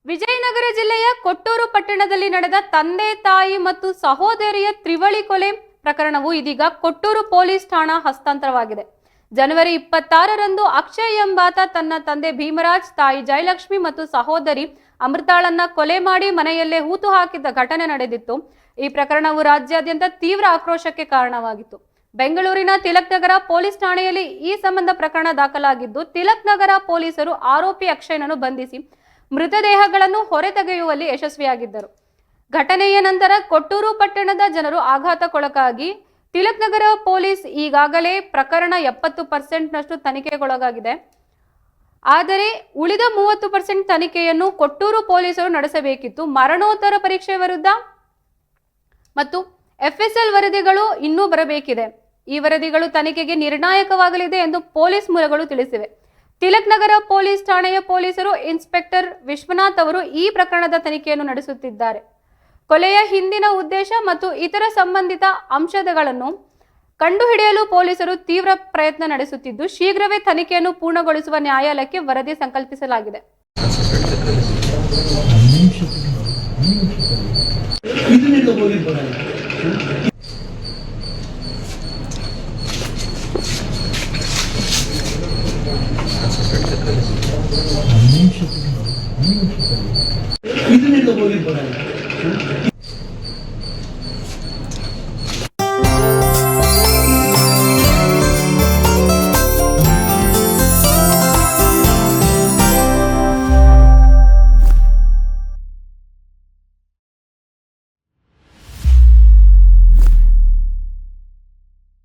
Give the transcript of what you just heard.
ವಿಜಯನಗರ ಜಿಲ್ಲೆಯ ಕೊಟ್ಟೂರು ಪಟ್ಟಣದಲ್ಲಿ ನಡೆದ ತಂದೆ ತಾಯಿ ಮತ್ತು ಸಹೋದರಿಯ ತ್ರಿವಳಿ ಕೊಲೆ ಪ್ರಕರಣವು ಇದೀಗ ಕೊಟ್ಟೂರು ಪೊಲೀಸ್ ಠಾಣಾ ಹಸ್ತಾಂತರವಾಗಿದೆ. ಜನವರಿ 26ರಂದು ಅಕ್ಷಯ್ ಎಂಬಾತ ತನ್ನ ತಂದೆ ಭೀಮರಾಜ್, ತಾಯಿ ಜಯಲಕ್ಷ್ಮಿ ಮತ್ತು ಸಹೋದರಿ ಅಮೃತಾಳನ್ನ ಕೊಲೆ ಮಾಡಿ ಮನೆಯಲ್ಲೇ ಹೂತು ಹಾಕಿದ್ದ ಘಟನೆ ನಡೆದಿತ್ತು. ಈ ಪ್ರಕರಣವು ರಾಜ್ಯಾದ್ಯಂತ ತೀವ್ರ ಆಕ್ರೋಶಕ್ಕೆ ಕಾರಣವಾಗಿತ್ತು. ಬೆಂಗಳೂರಿನ ತಿಲಕ್ ನಗರ ಪೊಲೀಸ್ ಠಾಣೆಯಲ್ಲಿ ಈ ಸಂಬಂಧ ಪ್ರಕರಣ ದಾಖಲಾಗಿದ್ದು, ತಿಲಕ್ ನಗರ ಪೊಲೀಸರು ಆರೋಪಿ ಅಕ್ಷಯ್ನನ್ನು ಬಂಧಿಸಿ ಮೃತದೇಹಗಳನ್ನು ಹೊರತೆಗೆಯುವಲ್ಲಿ ಯಶಸ್ವಿಯಾಗಿದ್ದರು. ಘಟನೆಯ ನಂತರ ಕೊಟ್ಟೂರು ಪಟ್ಟಣದ ಜನರು ಆಘಾತಕ್ಕೊಳಗಾಗಿ ತಿಲಕ್ ನಗರ ಪೊಲೀಸ್ ಈಗಾಗಲೇ ಪ್ರಕರಣ 70% ತನಿಖೆಗೊಳಗಾಗಿದೆ. ಆದರೆ ಉಳಿದ 30% ತನಿಖೆಯನ್ನು ಕೊಟ್ಟೂರು ಪೊಲೀಸರು ನಡೆಸಬೇಕಿತ್ತು. ಮರಣೋತ್ತರ ಪರೀಕ್ಷೆ ವಿರುದ್ಧ ಮತ್ತು FSL ವರದಿಗಳು ಇನ್ನೂ ಬರಬೇಕಿದೆ. ಈ ವರದಿಗಳು ತನಿಖೆಗೆ ನಿರ್ಣಾಯಕವಾಗಲಿದೆ ಎಂದು ಪೊಲೀಸ್ ಮೂಲಗಳು ತಿಳಿಸಿವೆ. ತಿಲಕ್ ನಗರ ಪೊಲೀಸ್ ಠಾಣೆಯ ಪೊಲೀಸರು ಇನ್ಸ್ಪೆಕ್ಟರ್ ವಿಶ್ವನಾಥ್ ಅವರು ಈ ಪ್ರಕರಣದ ತನಿಖೆಯನ್ನು ನಡೆಸುತ್ತಿದ್ದಾರೆ. ಕೊಲೆಯ ಹಿಂದಿನ ಉದ್ದೇಶ ಮತ್ತು ಇತರ ಸಂಬಂಧಿತ ಅಂಶಗಳನ್ನು ಕಂಡುಹಿಡಿಯಲು ಪೊಲೀಸರು ತೀವ್ರ ಪ್ರಯತ್ನ ನಡೆಸುತ್ತಿದ್ದು, ಶೀಘ್ರವೇ ತನಿಖೆಯನ್ನು ಪೂರ್ಣಗೊಳಿಸುವ ನ್ಯಾಯಾಲಯಕ್ಕೆ ವರದಿ ಸಂಕಲ್ಪಿಸಲಾಗಿದೆ. ಇದನ್ನೆಲ್ಲ ಹೋಗಿ ಬರಲ್ಲ.